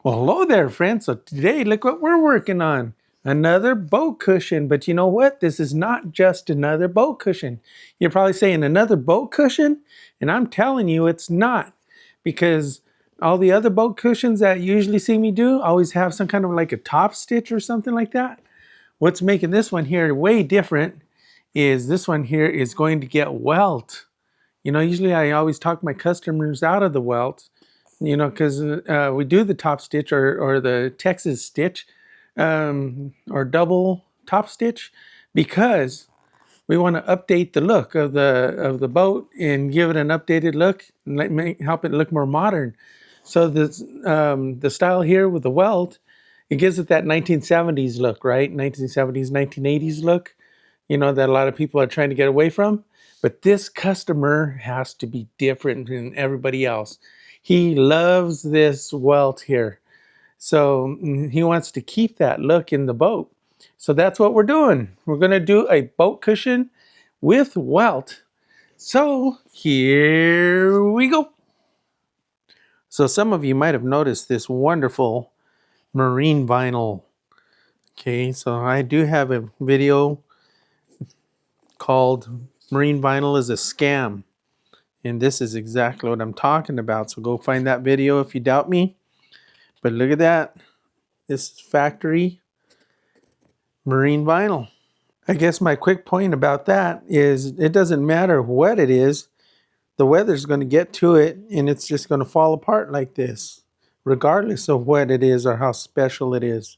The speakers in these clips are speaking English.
Well, hello there, friends. So today, look what we're working on. Another boat cushion. But you know what? This is not just another boat cushion. You're probably saying another boat cushion? And I'm telling you it's not. Because all the other boat cushions that you usually see me do always have some kind of like a top stitch or something like that. What's making this one here way different is this one here is going to get welt. Usually I always talk my customers out of the welt, because we do the top stitch or the Texas stitch or double top stitch because we want to update the look of the boat and give it an updated look and help it look more modern. So the style here with the welt, it gives it that 1970s look, right? 1970s, 1980s look, that a lot of people are trying to get away from. But this customer has to be different than everybody else. He loves this welt here. So he wants to keep that look in the boat. So that's what we're doing. We're going to do a boat cushion with welt. So here we go. So some of you might have noticed this wonderful marine vinyl. Okay, so I do have a video called Marine Vinyl is a Scam. And this is exactly what I'm talking about. So go find that video if you doubt me. But look at that. This is factory marine vinyl. I guess my quick point about that is it doesn't matter what it is. The weather's going to get to it and it's just going to fall apart like this, regardless of what it is or how special it is.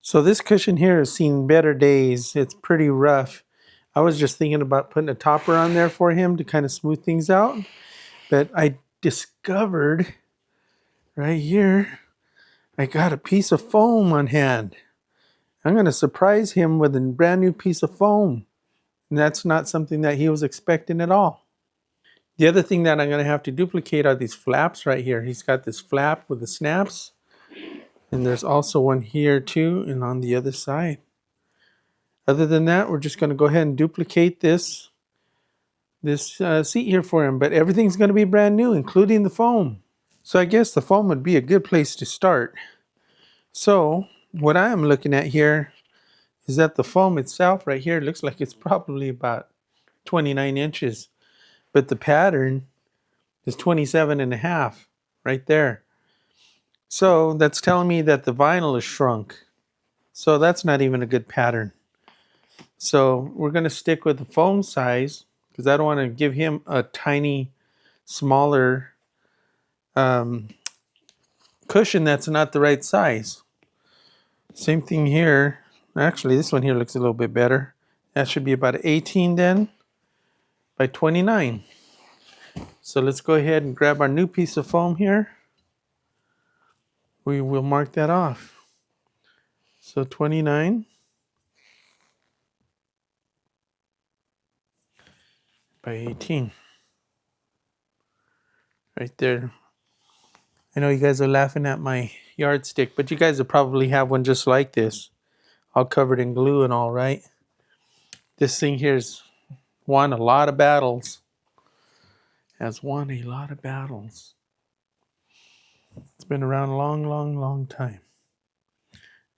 So this cushion here has seen better days. It's pretty rough. I was just thinking about putting a topper on there for him to kind of smooth things out. But I discovered right here, I got a piece of foam on hand. I'm going to surprise him with a brand new piece of foam. And that's not something that he was expecting at all. The other thing that I'm going to have to duplicate are these flaps right here. He's got this flap with the snaps. And there's also one here too and on the other side. Other than that, we're just going to go ahead and duplicate this seat here for him. But everything's going to be brand new, including the foam. So I guess the foam would be a good place to start. So what I am looking at here is that the foam itself right here looks like it's probably about 29 inches. But the pattern is 27 and a half right there. So that's telling me that the vinyl is shrunk. So that's not even a good pattern. So we're going to stick with the foam size because I don't want to give him a tiny, smaller cushion that's not the right size. Same thing here. Actually, this one here looks a little bit better. That should be about 18 then by 29. So let's go ahead and grab our new piece of foam here. We will mark that off. So 29 by 18. Right there. I know you guys are laughing at my yardstick, but you guys will probably have one just like this. All covered in glue and all, right? This thing here's won a lot of battles. Has won a lot of battles. It's been around a long, long, long time.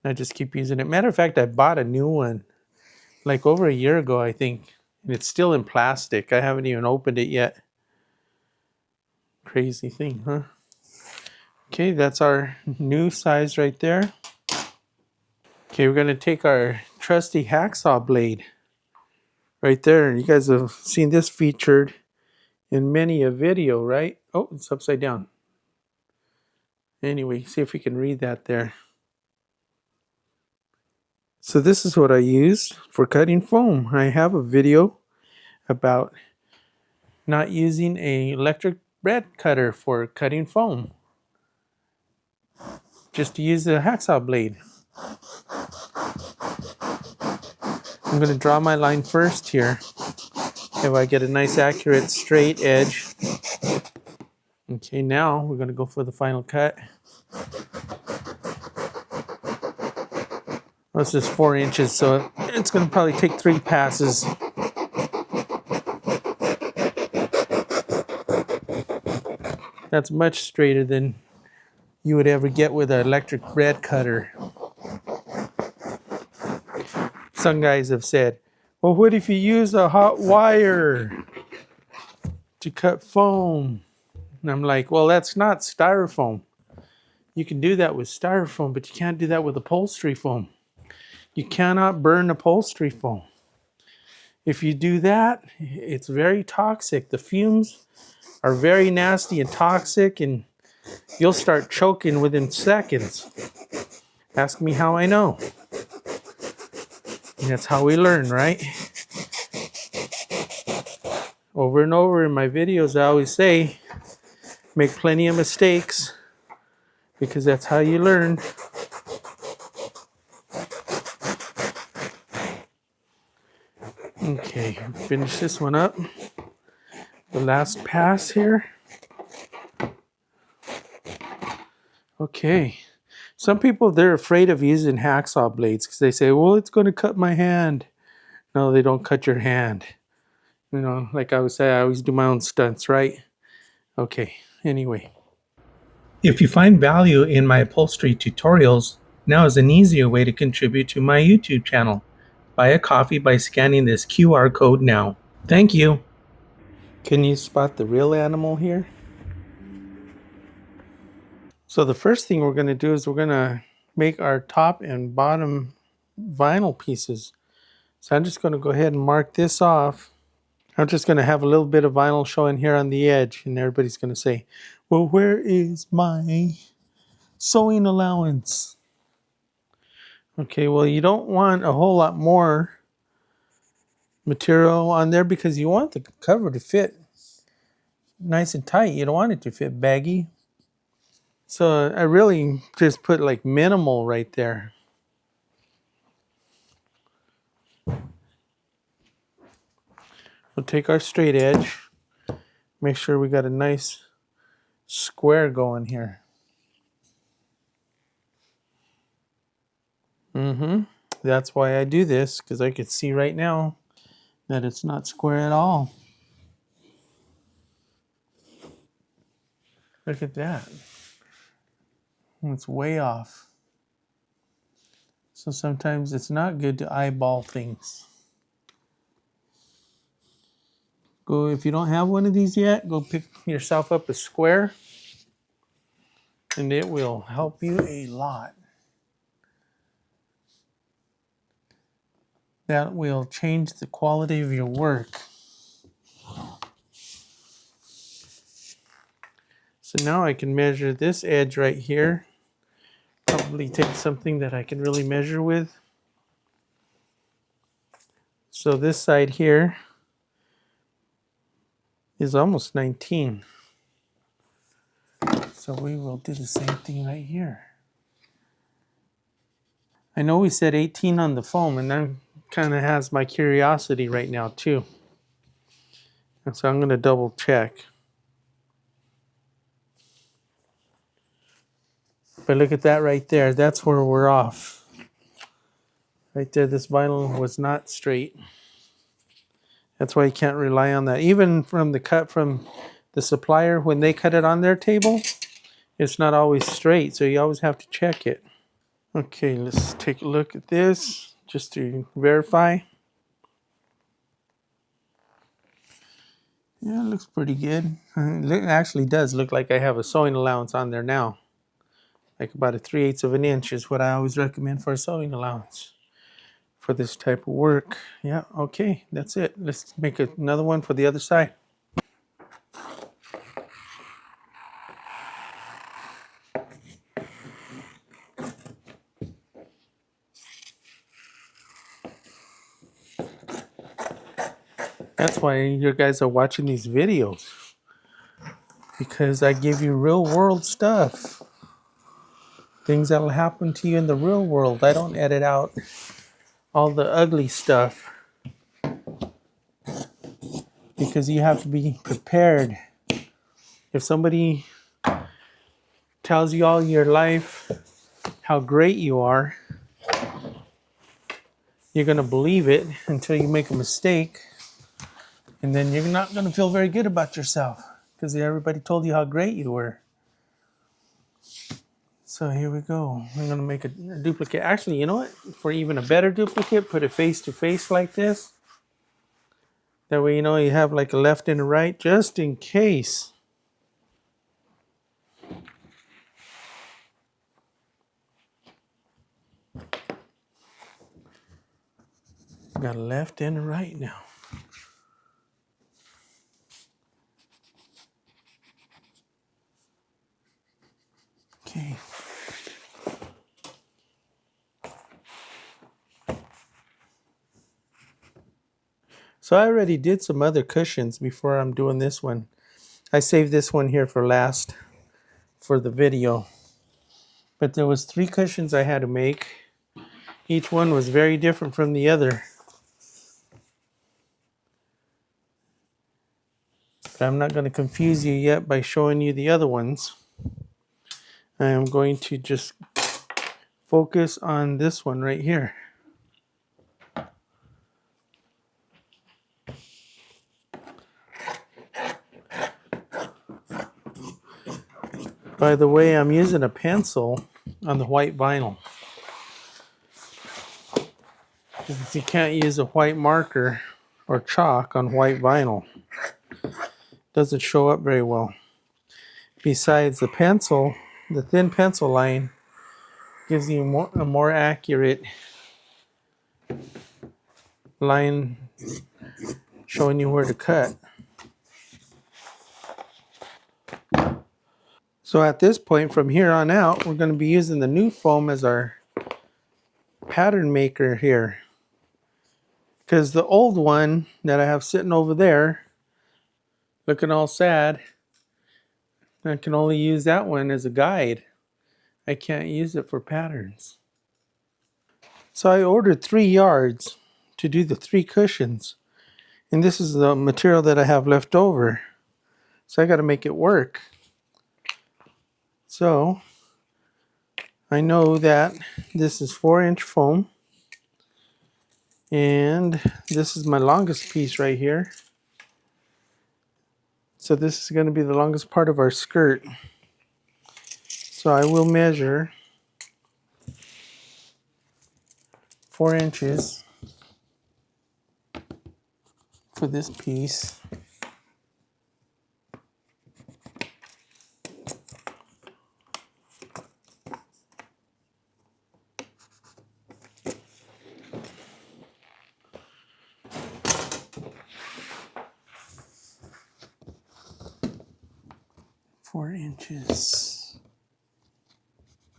I just keep using it. Matter of fact, I bought a new one like over a year ago, I think. And it's still in plastic. I haven't even opened it yet. Crazy thing, huh? Okay, that's our new size right there. Okay, we're going to take our trusty hacksaw blade right there. You guys have seen this featured in many a video, right? Oh, it's upside down. Anyway, see if we can read that there. So this is what I use for cutting foam. I have a video about not using an electric bread cutter for cutting foam. Just to use the hacksaw blade. I'm going to draw my line first here. If I get a nice accurate straight edge. Okay, now we're going to go for the final cut. This is 4 inches, so it's going to probably take 3 passes. That's much straighter than you would ever get with an electric bread cutter. Some guys have said, well, what if you use a hot wire to cut foam? And I'm like, well, that's not styrofoam. You can do that with styrofoam, but you can't do that with upholstery foam. You cannot burn upholstery foam. If you do that, it's very toxic. The fumes are very nasty and toxic, and you'll start choking within seconds. Ask me how I know. And that's how we learn, right? Over and over in my videos, I always say, make plenty of mistakes, because that's how you learn. Okay, finish this one up. The last pass here. Okay. Some people, they're afraid of using hacksaw blades because they say, well, it's going to cut my hand. No, they don't cut your hand. You know, like I would say, I always do my own stunts, right? Okay, anyway. If you find value in my upholstery tutorials, now is an easier way to contribute to my YouTube channel. Buy a coffee by scanning this QR code now. Thank you. Can you spot the real animal here? So the first thing we're going to do is we're going to make our top and bottom vinyl pieces. So I'm just going to go ahead and mark this off. I'm just going to have a little bit of vinyl showing here on the edge, and everybody's going to say, well, where is my sewing allowance? Okay, well, you don't want a whole lot more material on there because you want the cover to fit nice and tight. You don't want it to fit baggy. So I really just put like minimal right there. We'll take our straight edge, make sure we got a nice square going here. That's why I do this, because I could see right now that it's not square at all. Look at that. It's way off. So sometimes it's not good to eyeball things. Go, if you don't have one of these yet, go pick yourself up a square, and it will help you a lot. That will change the quality of your work. So now I can measure this edge right here. Probably take something that I can really measure with. So this side here is almost 19. So we will do the same thing right here. I know we said 18 on the foam, and that kind of has my curiosity right now too. And so I'm going to double check. But look at that right there. That's where we're off. Right there, this vinyl was not straight. That's why you can't rely on that. Even from the cut from the supplier, when they cut it on their table, it's not always straight. So you always have to check it. Okay, let's take a look at this just to verify. Yeah, it looks pretty good. It actually does look like I have a sewing allowance on there now. Like about a 3/8 of an inch is what I always recommend for a sewing allowance for this type of work. Yeah, okay, that's it. Let's make another one for the other side. That's why you guys are watching these videos, because I give you real world stuff. Things that'll happen to you in the real world. I don't edit out all the ugly stuff, because you have to be prepared. If somebody tells you all your life how great you are, you're going to believe it until you make a mistake, and then you're not going to feel very good about yourself because everybody told you how great you were. So here we go. I'm going to make a duplicate. Actually, you know what? For even a better duplicate, put it face to face like this. That way, you know, you have like a left and a right, just in case. Got a left and a right now. Okay. So I already did some other cushions before I'm doing this one. I saved this one here for last for the video. But there was 3 cushions I had to make. Each one was very different from the other. But I'm not going to confuse you yet by showing you the other ones. I am going to just focus on this one right here. By the way, I'm using a pencil on the white vinyl. Because you can't use a white marker or chalk on white vinyl. It doesn't show up very well. Besides, the pencil, the thin pencil line, gives you a more accurate line showing you where to cut. So at this point, from here on out, we're going to be using the new foam as our pattern maker here. Because the old one that I have sitting over there, looking all sad, I can only use that one as a guide. I can't use it for patterns. So I ordered 3 yards to do the 3 cushions. And this is the material that I have left over. So I got to make it work. So I know that this is 4-inch foam. And this is my longest piece right here. So this is going to be the longest part of our skirt. So I will measure 4 inches for this piece. Four inches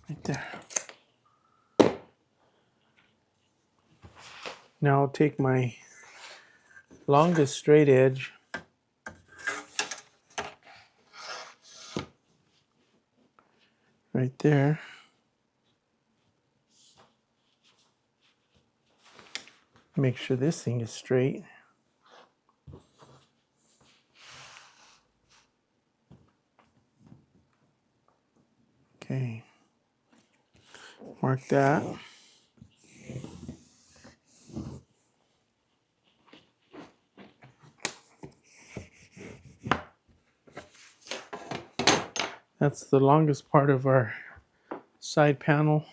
right there. Now I'll take my longest straight edge right there. Make sure this thing is straight. Okay, mark that. That's the longest part of our side panel.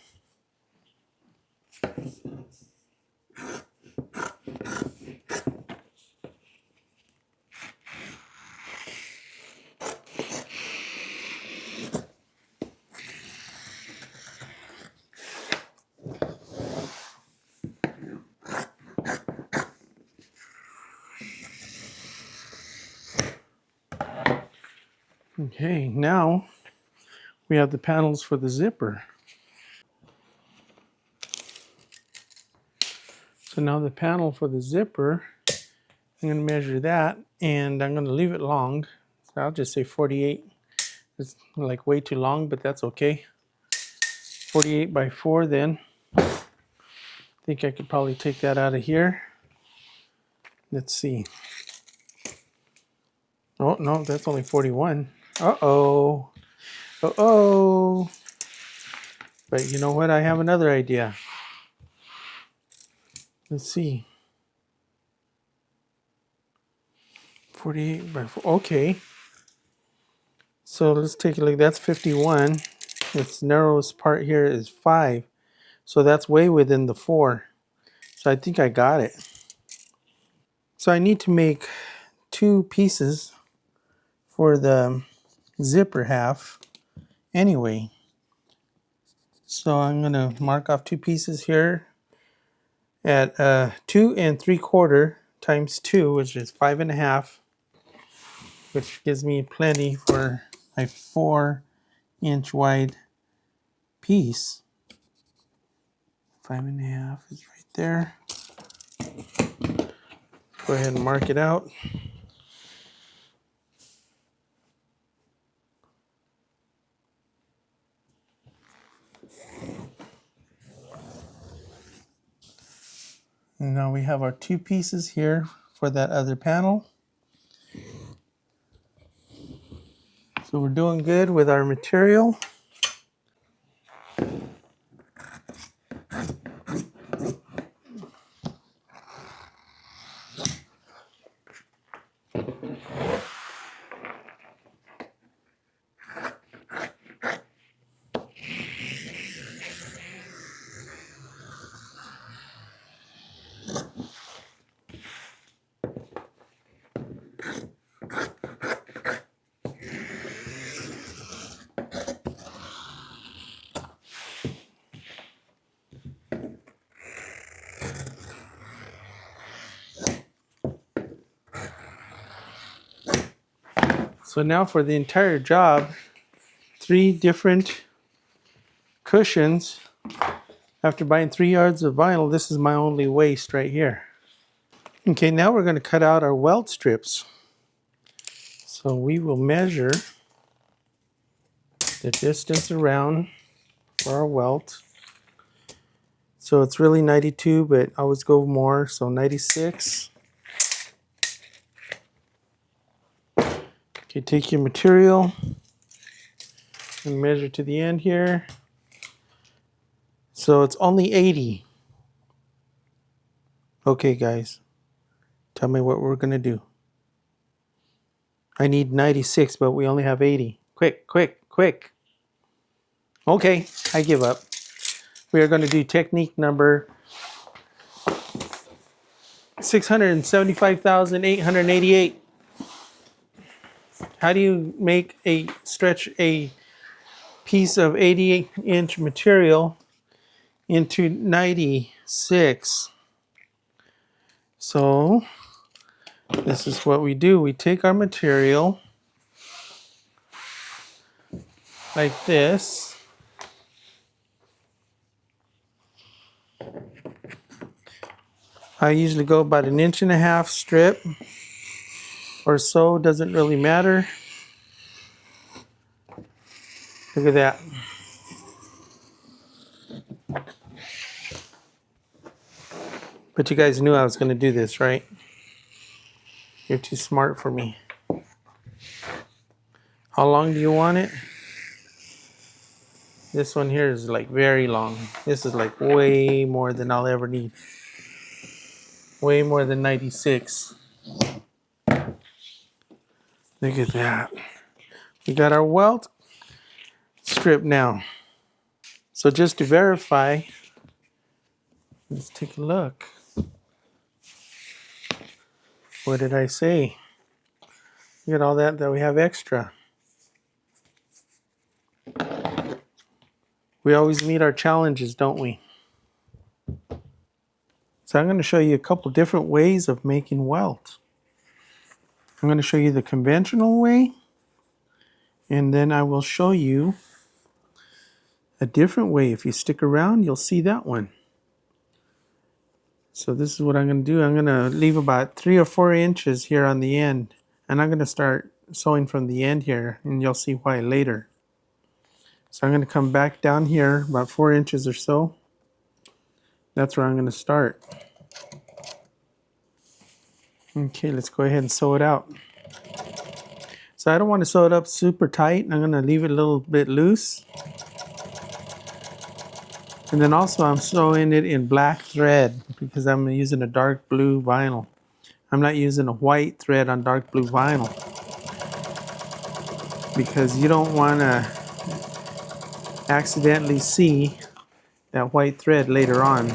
Okay, now we have the panels for the zipper. So now the panel for the zipper, I'm going to measure that and I'm going to leave it long. So I'll just say 48. It's like way too long, but that's okay. 48 by 4 then. I think I could probably take that out of here. Let's see. Oh, no, that's only 41. Uh-oh. Uh-oh. But you know what? I have another idea. Let's see. 48 by 4. Okay. So let's take a look. That's 51. Its narrowest part here is 5. So that's way within the 4. So I think I got it. So I need to make 2 pieces for the zipper half anyway. So I'm going to mark off 2 pieces here at 2 3/4 times 2, which is 5.5, which gives me plenty for my 4-inch wide piece. 5.5 is right there. Go ahead and mark it out. And now we have our 2 pieces here for that other panel. So we're doing good with our material. So now for the entire job, 3 different cushions. After buying 3 yards of vinyl, this is my only waste right here. Okay, now we're going to cut out our welt strips. So we will measure the distance around for our welt. So it's really 92, but I always go more, so 96. Okay, take your material and measure to the end here. So it's only 80. Okay, guys, tell me what we're going to do. I need 96, but we only have 80. Quick, quick, quick. Okay, I give up. We are going to do technique number 675,888. How do you stretch a piece of 80-inch material into 96? So this is what we do. We take our material like this. I usually go about 1.5 inch strip or so, doesn't really matter. Look at that. But you guys knew I was going to do this, right? You're too smart for me. How long do you want it? This one here is like very long. This is like way more than I'll ever need. Way more than 96. Look at that. We got our welt strip now. So just to verify, let's take a look. What did I say? Look at all that we have extra. We always meet our challenges, don't we? So I'm going to show you a couple different ways of making welt. I'm going to show you the conventional way, and then I will show you a different way. If you stick around, you'll see that one. So this is what I'm going to do. I'm going to leave about 3 or 4 inches here on the end, and I'm going to start sewing from the end here, and you'll see why later. So I'm going to come back down here about 4 inches or so. That's where I'm going to start. Okay, let's go ahead and sew it out. So I don't want to sew it up super tight. I'm going to leave it a little bit loose. And then also I'm sewing it in black thread because I'm using a dark blue vinyl. I'm not using a white thread on dark blue vinyl because you don't want to accidentally see that white thread later on.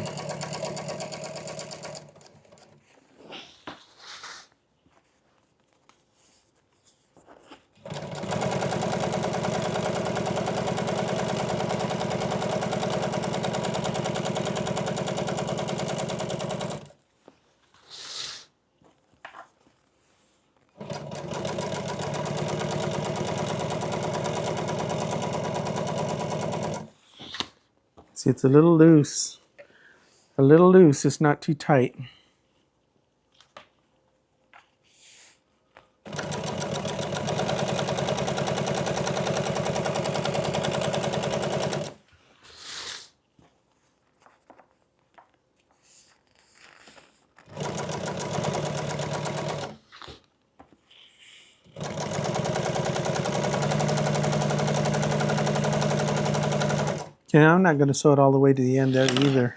See, it's a little loose. A little loose, it's not too tight. Okay, I'm not going to sew it all the way to the end there either.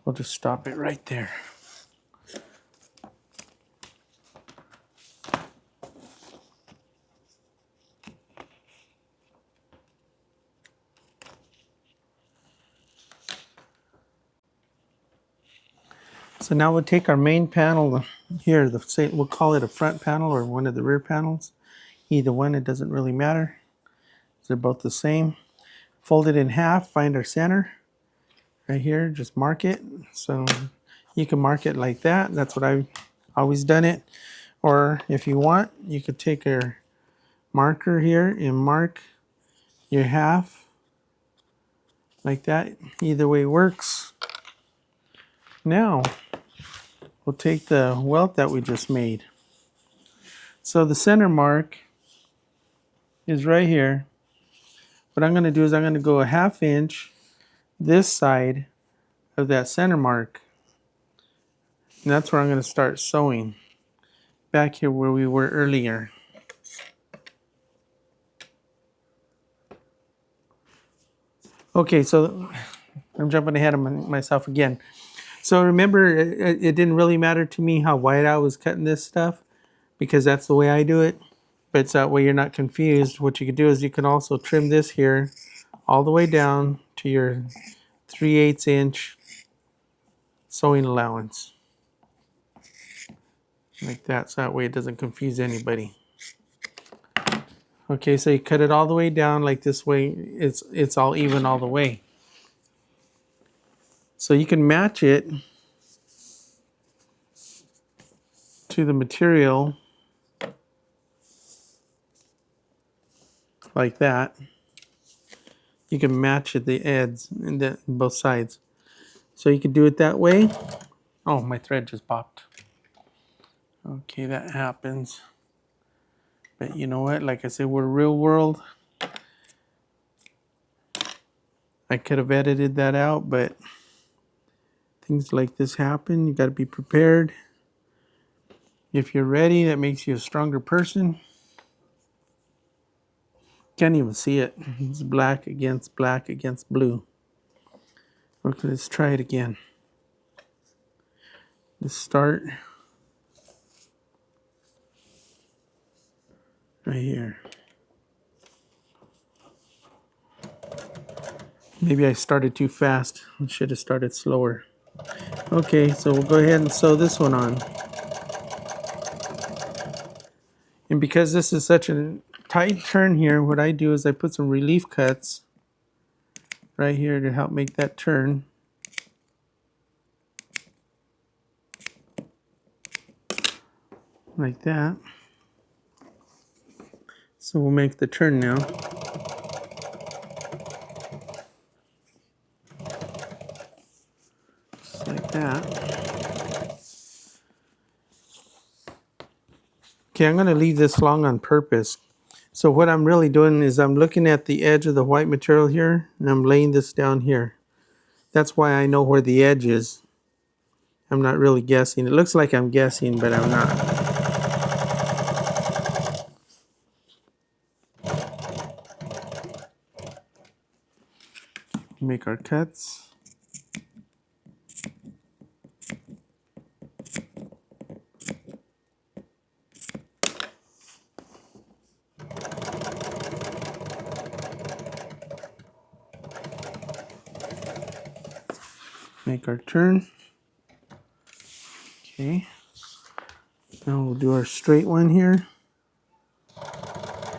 We'll just stop it right there. So now we'll take our main panel here, we'll call it a front panel or one of the rear panels. Either one, it doesn't really matter. They're both the same. Fold it in half, find our center. Right here, just mark it. So you can mark it like that. That's what I've always done it. Or if you want, you could take your marker here and mark your half like that. Either way works. Now, we'll take the welt that we just made. So the center mark is right here. What I'm going to do is I'm going to go a 1/2 inch this side of that center mark. And that's where I'm going to start sewing. Back here where we were earlier. Okay, so I'm jumping ahead of myself again. So remember, it didn't really matter to me how wide I was cutting this stuff because that's the way I do it. But it's that way you're not confused. What you can do is you can also trim this here all the way down to your 3/8 inch sewing allowance. Like that, so that way it doesn't confuse anybody. Okay, so you cut it all the way down like this way, it's all even all the way. So you can match it to the material like that. You can match at the edges and both sides. So you can do it that way. Oh, my thread just popped. Okay, that happens. But you know what? Like I said, we're real world. I could have edited that out, but things like this happen. You got to be prepared. If you're ready, that makes you a stronger person. Can't even see it. It's black against blue. Okay, let's try it again. Let's start right here. Maybe I started too fast. I should have started slower. Okay, so we'll go ahead and sew this one on. And because this is such a tight turn here, what I do is I put some relief cuts right here to help make that turn. Like that. So we'll make the turn now. Just like that. Okay, I'm going to leave this long on purpose. So what I'm really doing is I'm looking at the edge of the white material here, and I'm laying this down here. That's why I know where the edge is. I'm not really guessing. It looks like I'm guessing, but I'm not. Make our cuts. make our turn. Okay. Now we'll do our straight one here.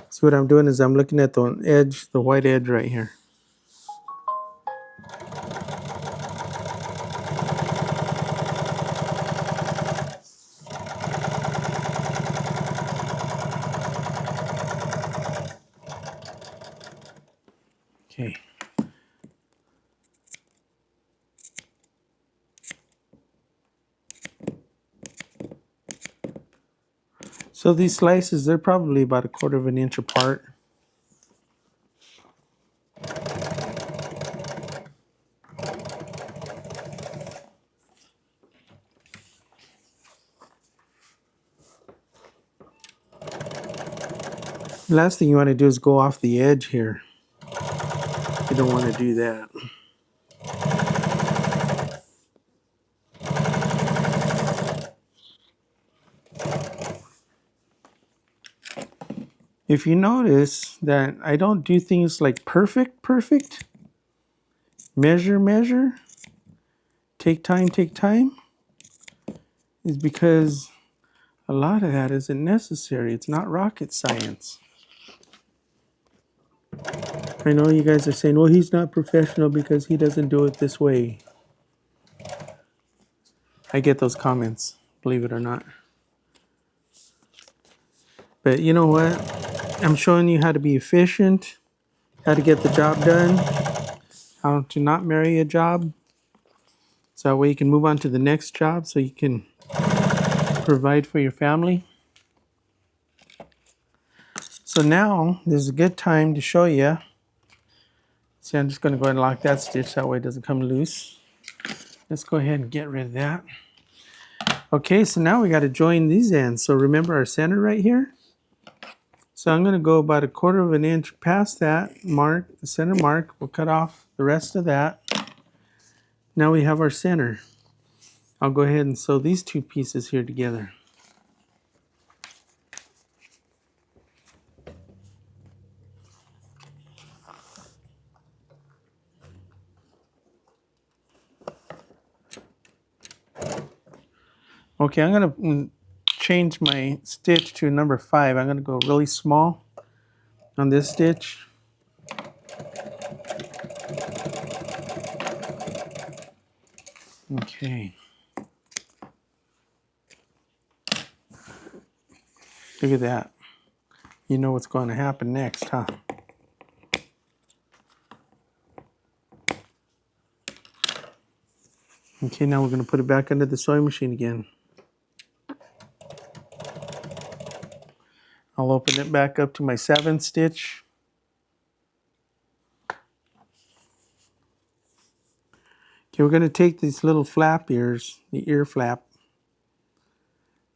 So what I'm doing is I'm looking at the edge, the white edge right here. Okay. So these slices, they're probably about 1/4 of an inch apart. The last thing you want to do is go off the edge here. You don't want to do that. If you notice that I don't do things like perfect, measure, take time, is because a lot of that isn't necessary. It's not rocket science. I know you guys are saying, well, he's not professional because he doesn't do it this way. I get those comments, believe it or not. But you know what? I'm showing you how to be efficient, how to get the job done, how to not marry a job. So that way you can move on to the next job so you can provide for your family. So now this is a good time to show you. See, I'm just going to go ahead and lock that stitch. That way it doesn't come loose. Let's go ahead and get rid of that. Okay, so now we got to join these ends. So remember our center right here? So I'm going to go about 1/4 of an inch past that mark, the center mark. We'll cut off the rest of that. Now we have our center. I'll go ahead and sew these two pieces here together. Okay, I'm going to change my stitch to number 5. I'm going to go really small on this stitch. Okay. Look at that. You know what's going to happen next, huh? Okay, now we're going to put it back under the sewing machine again. I'll open it back up to my 7th stitch. Okay, we're going to take these little flap ears, the ear flap,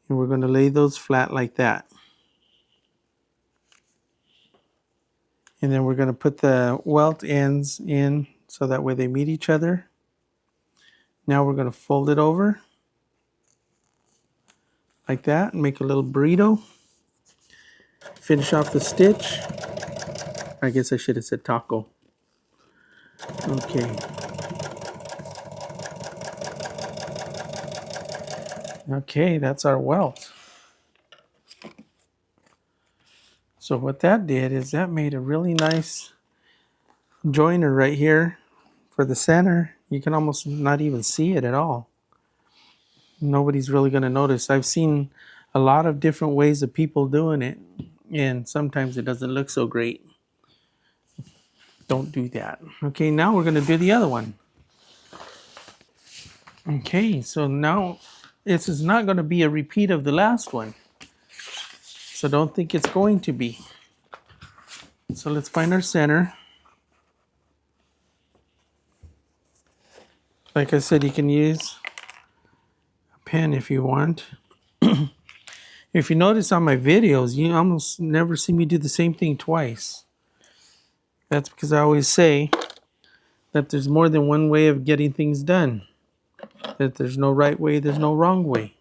and we're going to lay those flat like that. And then we're going to put the welt ends in so that way they meet each other. Now we're going to fold it over like that and make a little burrito. Finish off the stitch. I guess I should have said taco. Okay. Okay, that's our welt. So what that did is that made a really nice joiner right here for the center. You can almost not even see it at all. Nobody's really going to notice. I've seen a lot of different ways of people doing it, and sometimes it doesn't look so great. Don't do that. Okay, now we're going to do the other one. Okay, so now this is not going to be a repeat of the last one. So don't think it's going to be. So let's find our center. Like I said, you can use a pen if you want. If you notice on my videos, you almost never see me do the same thing twice. That's because I always say that there's more than one way of getting things done. That there's no right way, there's no wrong way.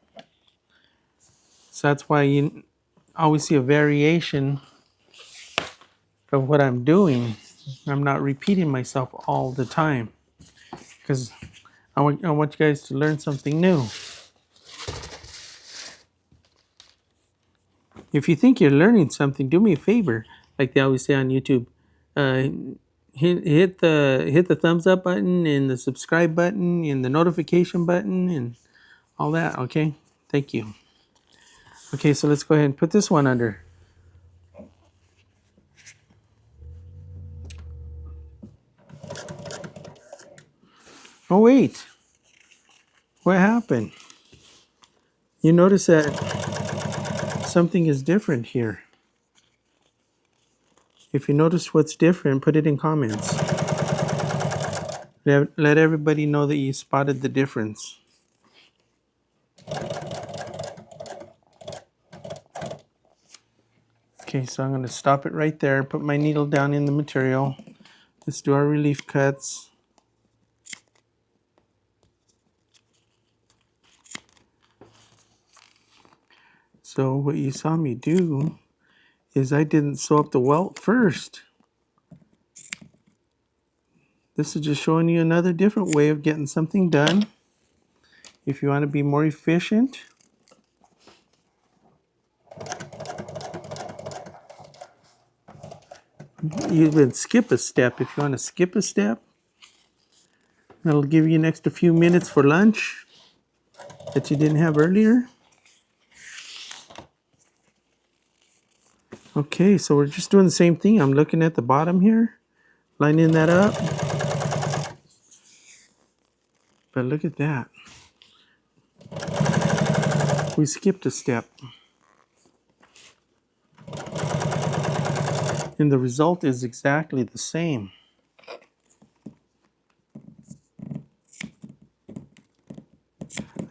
So that's why you always see a variation of what I'm doing. I'm not repeating myself all the time because I want you guys to learn something new. If you think you're learning something, do me a favor, like they always say on YouTube. Uh, hit the thumbs up button and the subscribe button and the notification button and all that. Okay, thank you. Okay, so let's go ahead and put this one under. Oh wait, what happened? You notice that something is different here. If you notice what's different, put it in comments. Let everybody know that you spotted the difference. Okay, so I'm going to stop it right there, put my needle down in the material. Let's do our relief cuts. So what you saw me do is I didn't sew up the welt first. This is just showing you another different way of getting something done. If you want to be more efficient, you would skip a step. If you want to skip a step, that'll give you an extra few minutes for lunch that you didn't have earlier. Okay, so we're just doing the same thing. I'm looking at the bottom here, lining that up. But look at that. We skipped a step. And the result is exactly the same.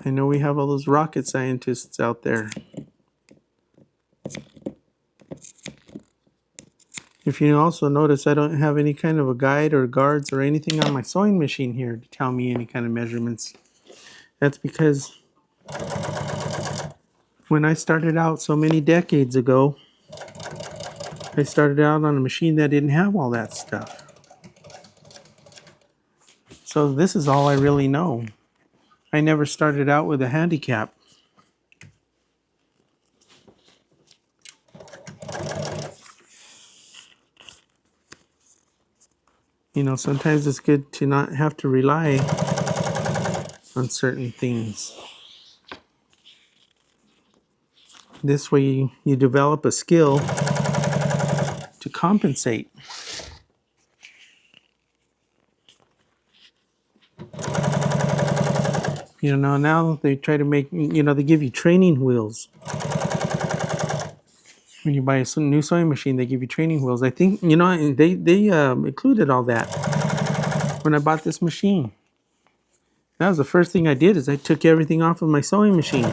I know we have all those rocket scientists out there. If you also notice, I don't have any kind of a guide or guards or anything on my sewing machine here to tell me any kind of measurements. That's because when I started out so many decades ago, I started out on a machine that didn't have all that stuff. So this is all I really know. I never started out with a handicap. You know, sometimes it's good to not have to rely on certain things. This way you develop a skill to compensate. You know, now they try to make, you know, they give you training wheels. When you buy a new sewing machine, they give you training wheels. I think, you know, they included all that when I bought this machine. That was the first thing I did is I took everything off of my sewing machine.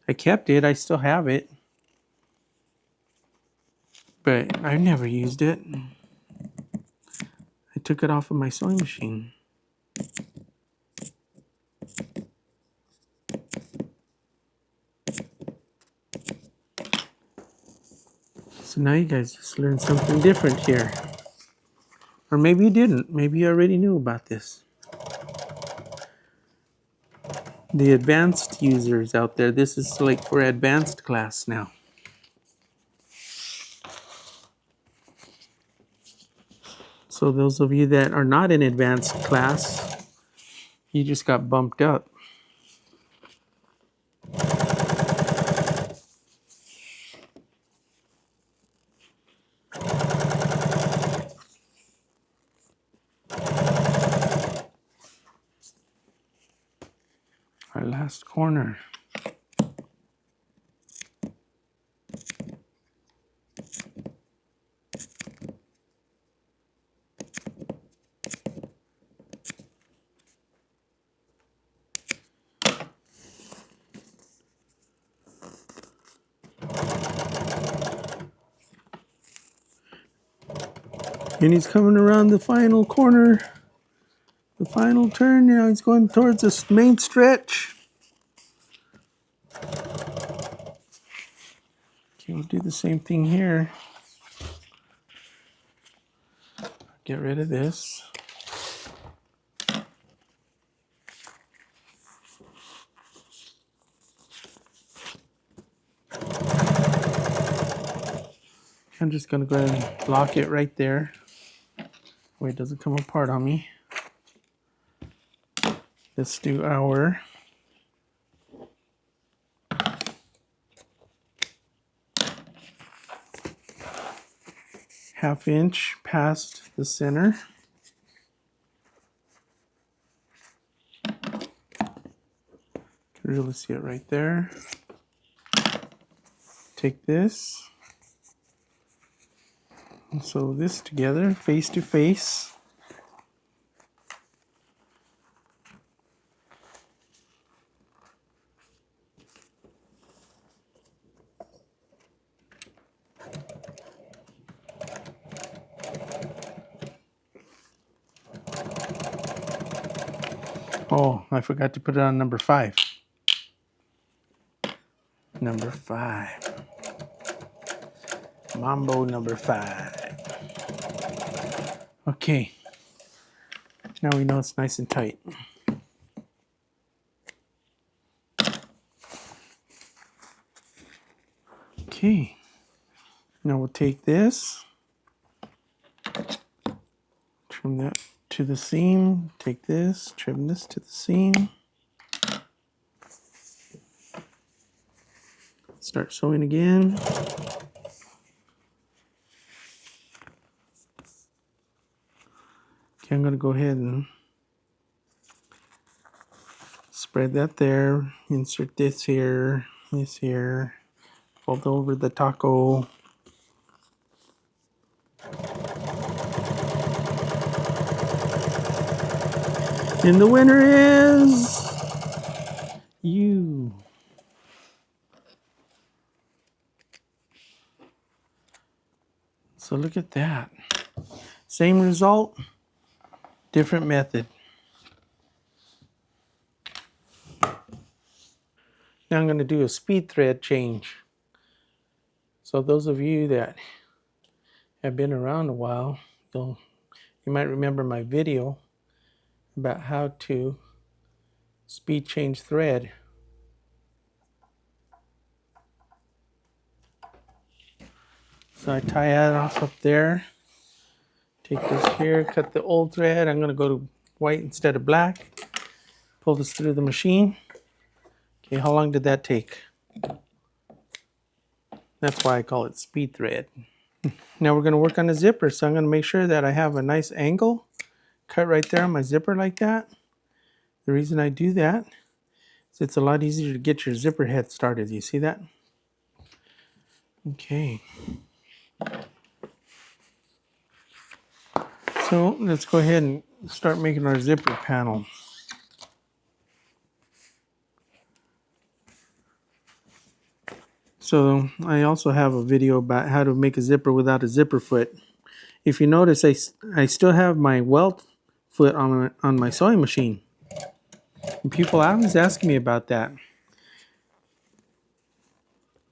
I kept it. I still have it. But I never used it. I took it off of my sewing machine. So now you guys just learned something different here. Or maybe you didn't. Maybe you already knew about this. The advanced users out there, this is like for advanced class now. So those of you that are not in advanced class, you just got bumped up. Our last corner. And he's coming around the final corner, the final turn. Now he's going towards the main stretch. Okay, we'll do the same thing here. Get rid of this. I'm just going to go ahead and lock it right there. Wait, it doesn't come apart on me. Let's do our ½ inch past the center. Can really see it right there. Take this and sew this together face to face. Oh, I forgot to put it on number 5. Number 5. Mambo number 5. Okay. Now we know it's nice and tight. Okay. Now we'll take this, trim that to the seam, take this, trim this to the seam. Start sewing again. Okay, I'm going to go ahead and spread that there, insert this here, fold over the taco. And the winner is you. So look at that. Same result, different method. Now I'm going to do a speed thread change. So those of you that have been around a while, you might remember my video about how to speed change thread. So I tie that off up there. Take this here, cut the old thread. I'm going to go to white instead of black. Pull this through the machine. Okay, how long did that take? That's why I call it speed thread. Now we're going to work on the zipper, so I'm going to make sure that I have a nice angle cut right there on my zipper like that. The reason I do that is it's a lot easier to get your zipper head started. You see that? Okay. So let's go ahead and start making our zipper panel. So I also have a video about how to make a zipper without a zipper foot. If you notice, I still have my welt foot on my sewing machine. And people always ask me about that.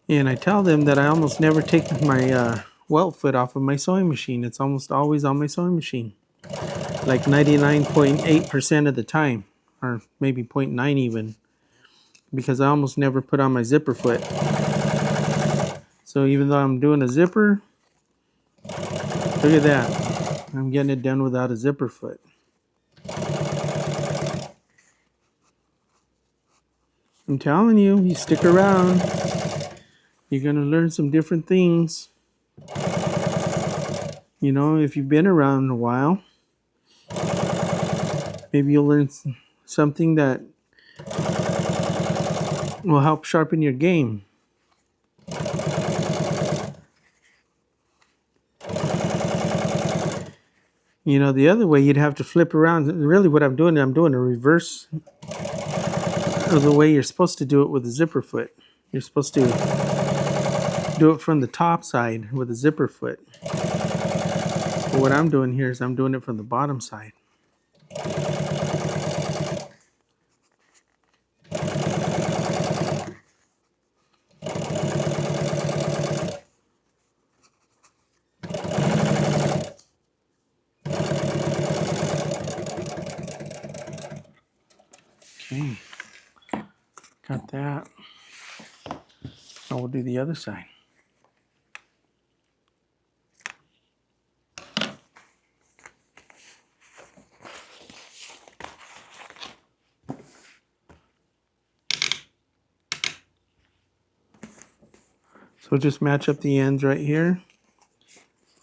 And I tell them that I almost never take my welt foot off of my sewing machine. It's almost always on my sewing machine. Like 99.8% of the time. Or maybe 0.9 even. Because I almost never put on my zipper foot. So even though I'm doing a zipper, look at that. I'm getting it done without a zipper foot. I'm telling you, you stick around, you're going to learn some different things. You know, if you've been around a while, maybe you'll learn something that will help sharpen your game. You know, the other way you'd have to flip around. Really what I'm doing a reverse of the way you're supposed to do it with a zipper foot. You're supposed to do it from the top side with a zipper foot. But what I'm doing here is I'm doing it from the bottom side. Okay, got that. Now we'll do the other side. So just match up the ends right here.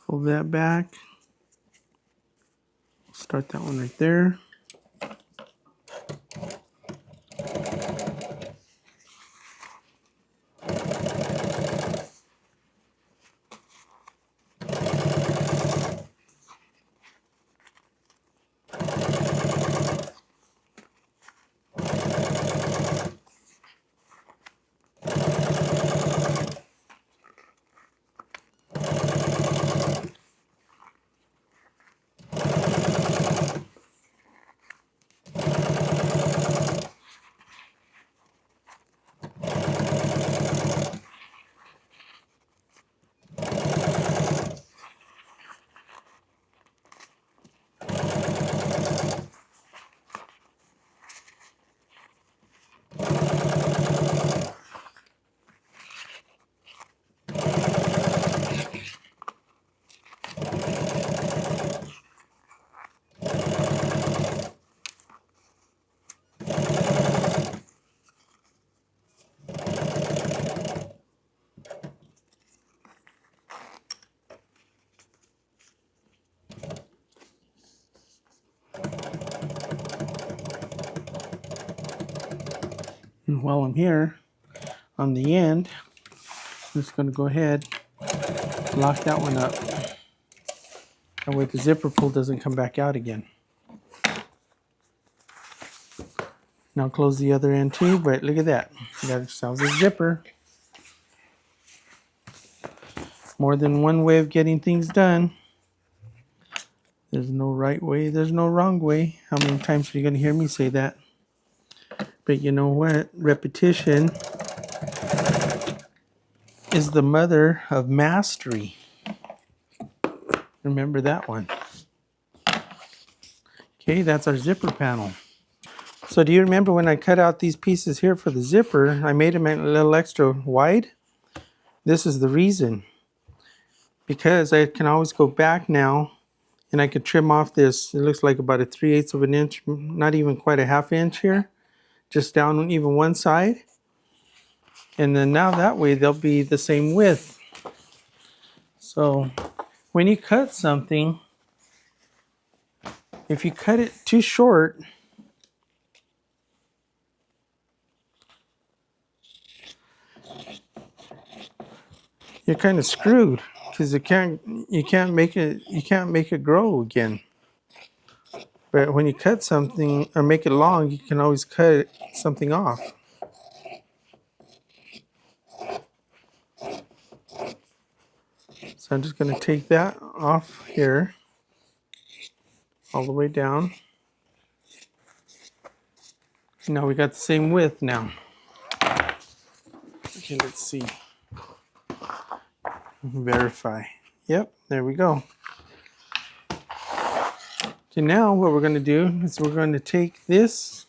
Fold that back. Start that one right there. And while I'm here, on the end, I'm just going to go ahead, lock that one up. That way the zipper pull doesn't come back out again. Now close the other end too, but look at that. We got ourselves a zipper. More than one way of getting things done. There's no right way, there's no wrong way. How many times are you going to hear me say that? But you know what? Repetition is the mother of mastery. Remember that one. Okay, that's our zipper panel. So do you remember when I cut out these pieces here for the zipper, I made them a little extra wide? This is the reason. Because I can always go back now and I could trim off this. It looks like about a 3/8 of an inch, not even quite a ½ inch here. Just down even one side. And then now that way they'll be the same width. So when you cut something, if you cut it too short, you're kind of screwed because you can't make it grow again. But when you cut something or make it long, you can always cut something off. So I'm just going to take that off here all the way down. Now we got the same width now. Okay, let's see. Verify. Yep, there we go. Okay, now what we're going to do is we're going to take this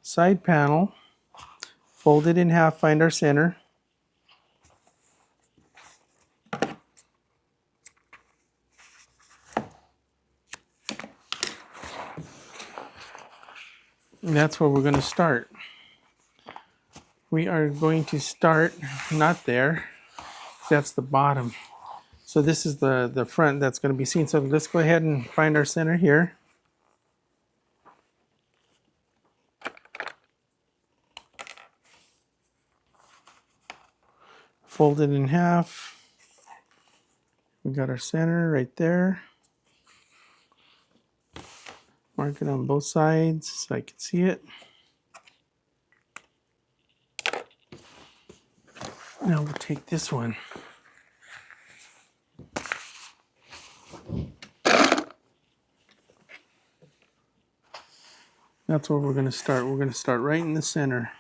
side panel, fold it in half, find our center. And that's where we're going to start. We are going to start not there. That's the bottom. So this is the front that's going to be seen. So let's go ahead and find our center here. Fold it in half. We got our center right there. Mark it on both sides so I can see it. Now we'll take this one. That's where we're going to start. We're going to start right in the center.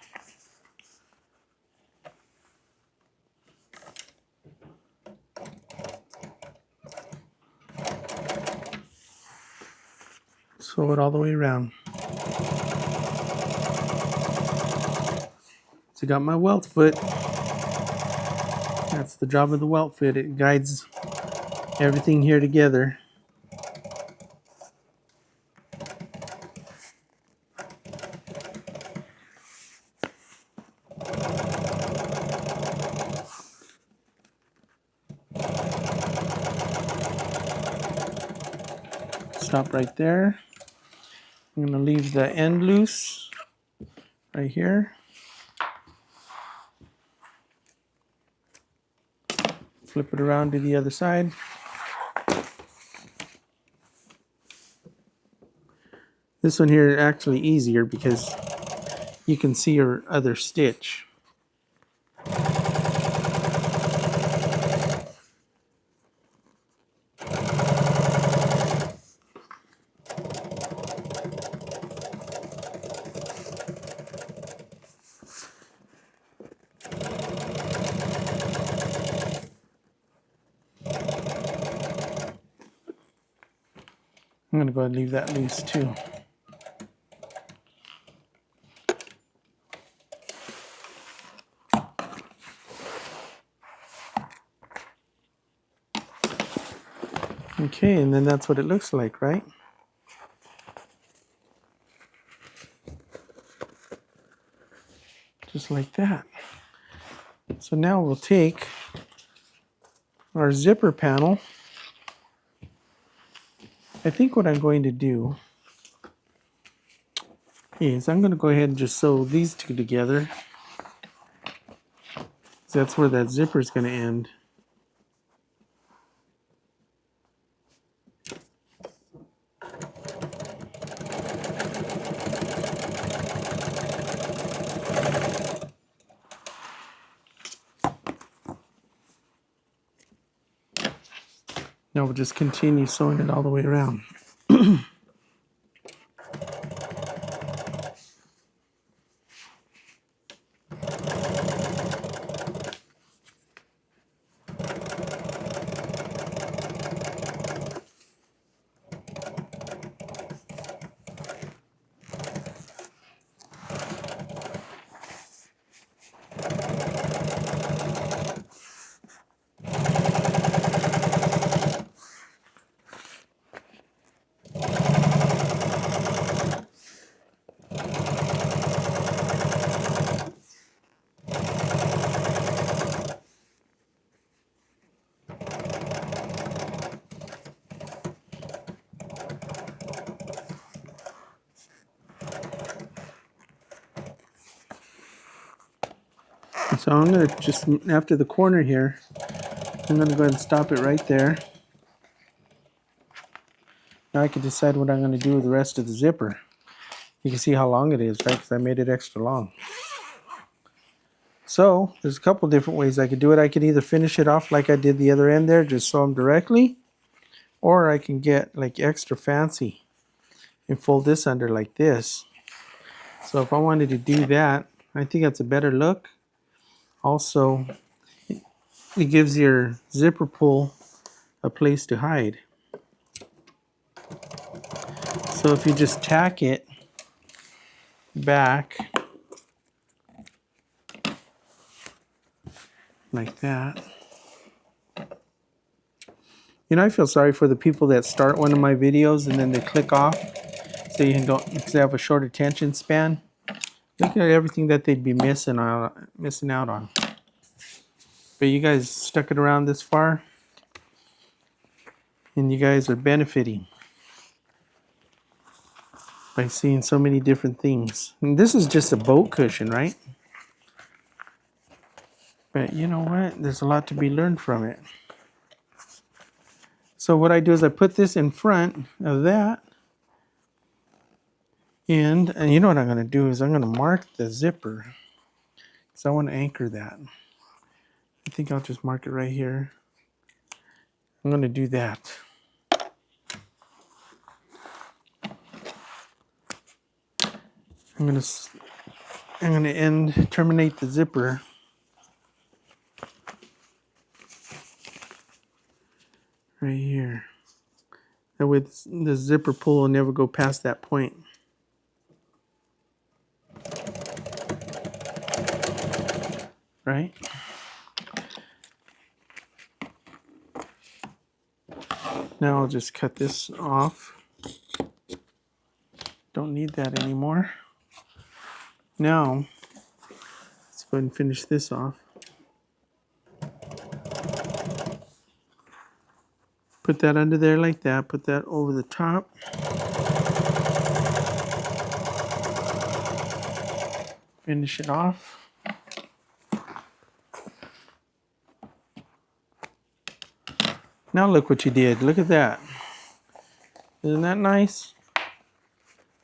Sew it all the way around. So I got my welt foot. That's the job of the welt foot. It guides everything here together. stop right there. I'm going to leave the end loose right here. Flip it around to the other side. This one here is actually easier because you can see your other stitch. I'm going to go ahead and leave that loose too. Okay, and then that's what it looks like, right? Just like that. So now we'll take our zipper panel. I think what I'm going to do is I'm going to go ahead and just sew these two together. That's where that zipper is going to end. Now we'll just continue sewing it all the way around. So I'm going to just, after the corner here, I'm going to go ahead and stop it right there. Now I can decide what I'm going to do with the rest of the zipper. You can see how long it is, right? Because I made it extra long. So there's a couple different ways I could do it. I could either finish it off like I did the other end there, just sew them directly, or I can get like extra fancy and fold this under like this. So if I wanted to do that, I think that's a better look. Also, it gives your zipper pull a place to hide. So if you just tack it back like that. You know, I feel sorry for the people that start one of my videos and then they click off, so you don't, because they have a short attention span. Look at everything that they'd be missing out on. But you guys stuck it around this far, and you guys are benefiting by seeing so many different things. And this is just a boat cushion, right? But you know what? There's a lot to be learned from it. So what I do is I put this in front of that. And you know what I'm going to do is I'm going to mark the zipper. Because I want to anchor that. I think I'll just mark it right here. I'm going to do that. I'm going to terminate the zipper right here. That way the zipper pull will never go past that point. Right? Now I'll just cut this off. Don't need that anymore. Now, let's go ahead and finish this off. Put that under there like that. Put that over the top. Finish it off. Now look what you did. Look at that. Isn't that nice?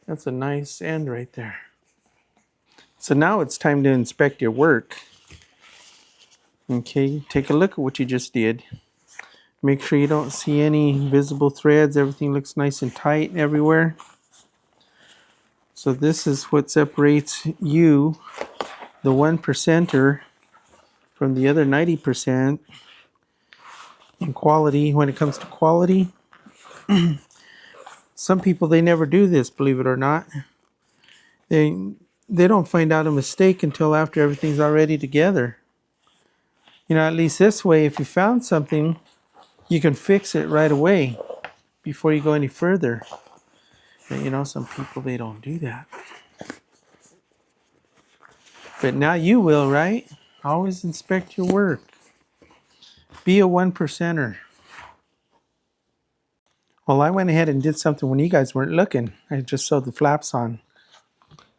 That's a nice end right there. So now it's time to inspect your work. Okay, take a look at what you just did. Make sure you don't see any visible threads. Everything looks nice and tight everywhere. So this is what separates you, the 1%er, from the other 90% in quality. When it comes to quality, some people, they never do this, believe it or not. They don't find out a mistake until after everything's already together. You know, at least this way, if you found something, you can fix it right away before you go any further. But you know, some people, they don't do that. But now you will, right? Always inspect your work. Be a 1%er. Well, I went ahead and did something when you guys weren't looking. I just sewed the flaps on.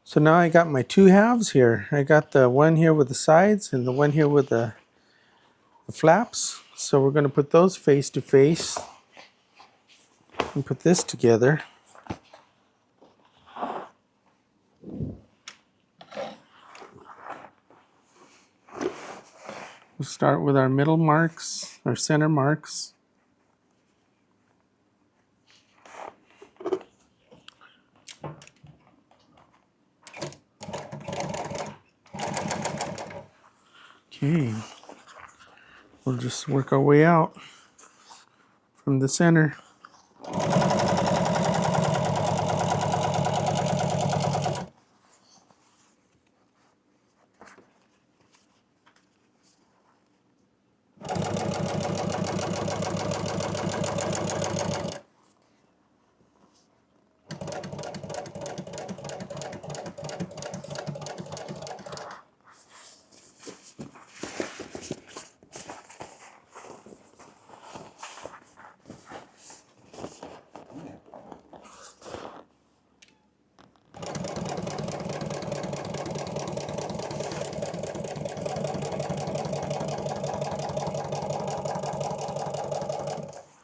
So now I got my 2 halves here. I got the one here with the sides and the one here with the flaps. So we're going to put those face to face and put this together. We'll start with our middle marks, our center marks. Okay, we'll just work our way out from the center.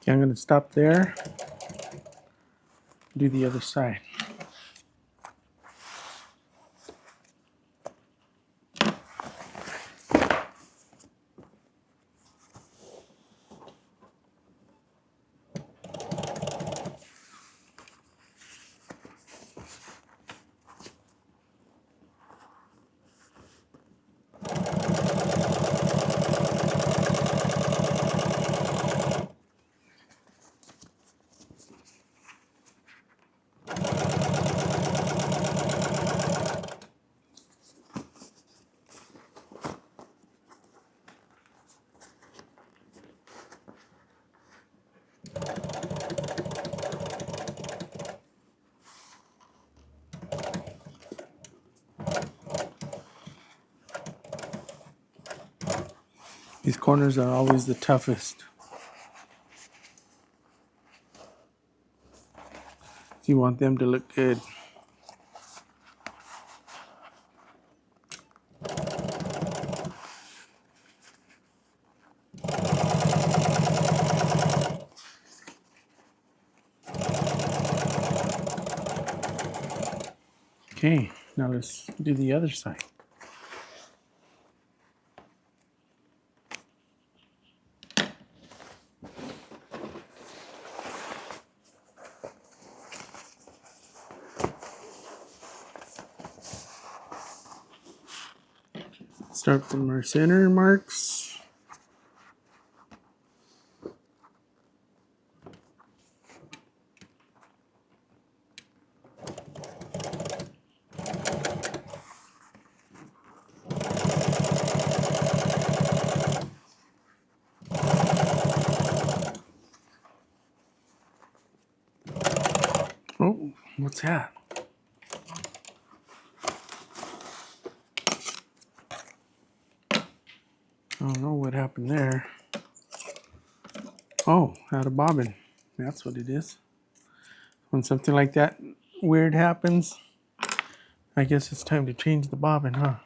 Okay, I'm going to stop there. Do the other side. These corners are always the toughest. You want them to look good. Okay, now let's do the other side. Start from our center marks. Oh, what's that? I don't know what happened there. Oh, out of bobbin. That's what it is. When something like that weird happens, I guess it's time to change the bobbin, huh?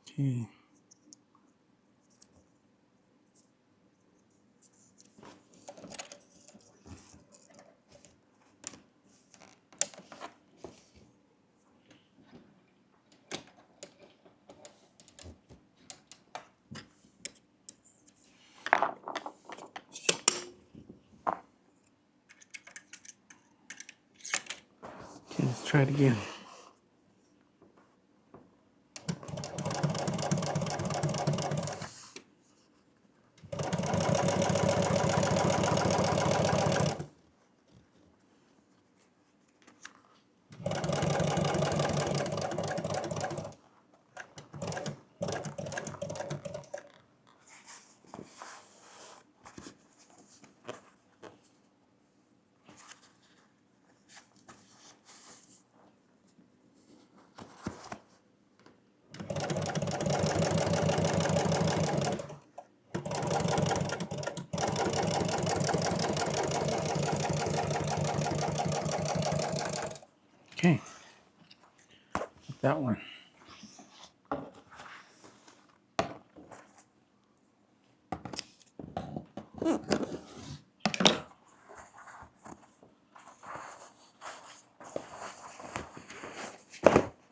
Okay. Okay, let's try it again. Okay, that one.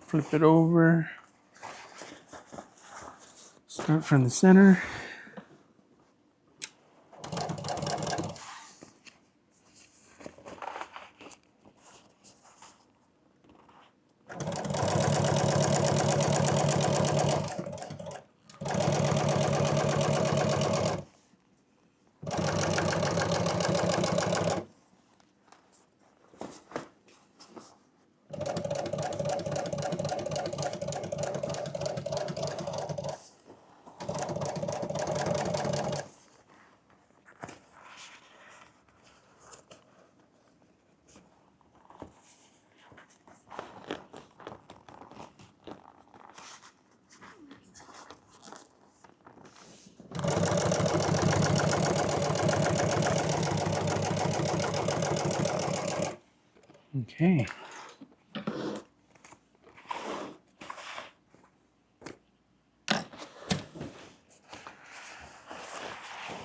Flip it over. Start from the center. Okay.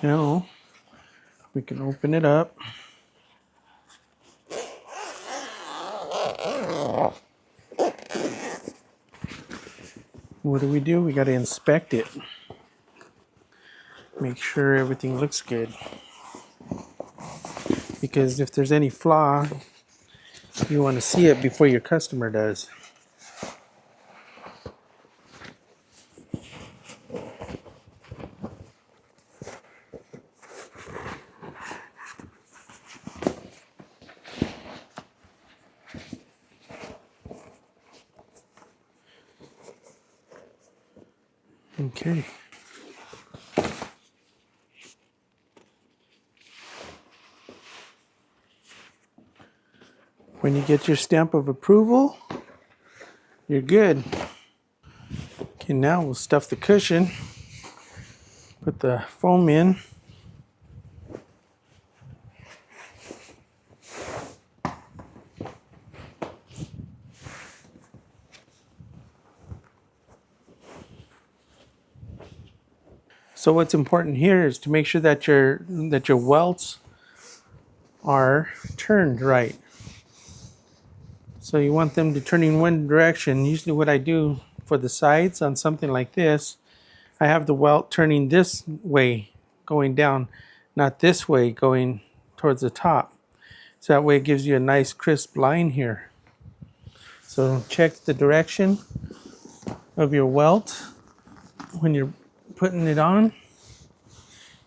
Now we can open it up. What do? We got to inspect it. Make sure everything looks good. Because if there's any flaw, you want to see it before your customer does. Okay. When you get your stamp of approval, you're good. Okay, now we'll stuff the cushion. Put the foam in. So what's important here is to make sure that your welts are turned right. So you want them to turn in one direction. Usually what I do for the sides on something like this, I have the welt turning this way going down, not this way going towards the top. So that way it gives you a nice crisp line here. So check the direction of your welt when you're putting it on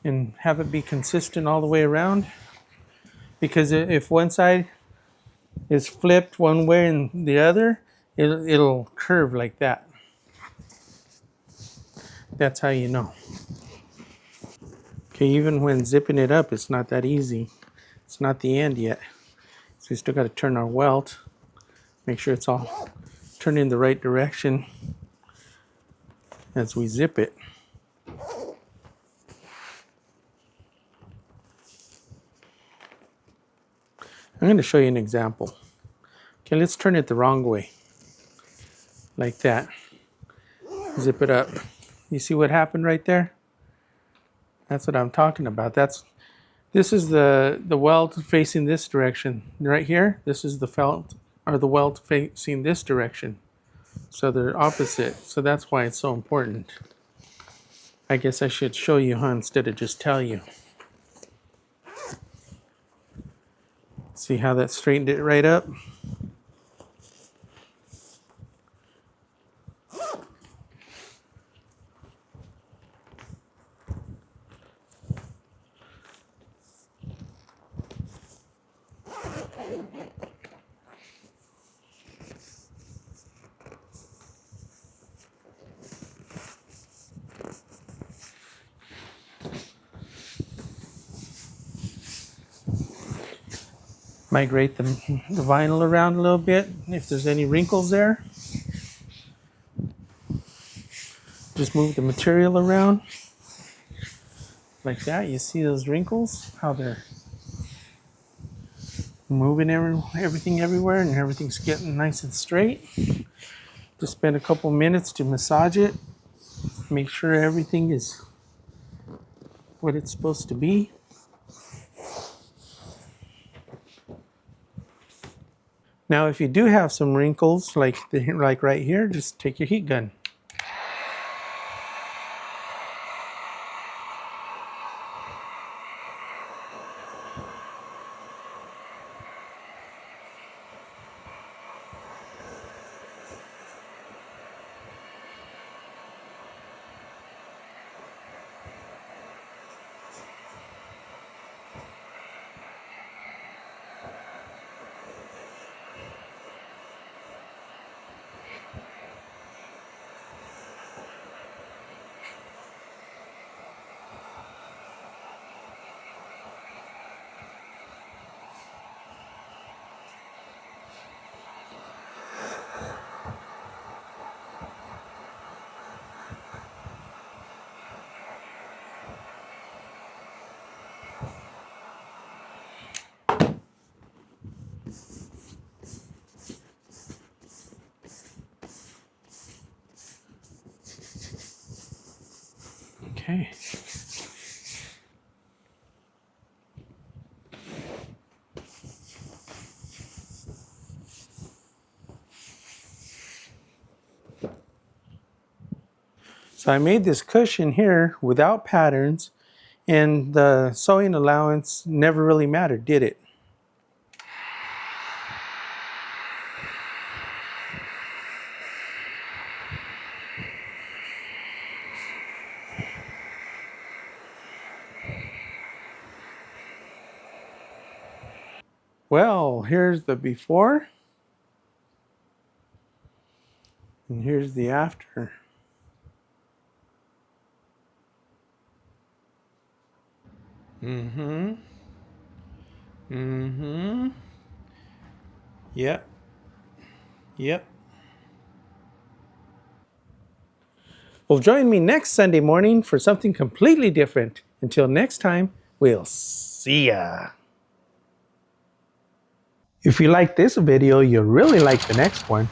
and have it be consistent all the way around. Because if one side is flipped one way and the other, it'll curve like that. That's how you know. Okay, even when zipping it up, it's not that easy. It's not the end yet. So we still got to turn our welt, make sure it's all turned in the right direction as we zip it. I'm going to show you an example. Okay, let's turn it the wrong way. Like that. Zip it up. You see what happened right there? That's what I'm talking about. This is the welt facing this direction. Right here, this is the felt or the welt facing this direction. So they're opposite. So that's why it's so important. I guess I should show you, huh, instead of just tell you. See how that straightened it right up? Migrate the vinyl around a little bit. If there's any wrinkles there, just move the material around. Like that. You see those wrinkles? How they're moving everything everywhere and everything's getting nice and straight. Just spend a couple minutes to massage it. Make sure everything is what it's supposed to be. Now, if you do have some wrinkles, like right here, just take your heat gun. Okay. So I made this cushion here without patterns, and the sewing allowance never really mattered, did it? Well, here's the before, and here's the after. Mm-hmm. Mm-hmm. Yep. Yep. Well, join me next Sunday morning for something completely different. Until next time, we'll see ya. If you like this video, you'll really like the next one.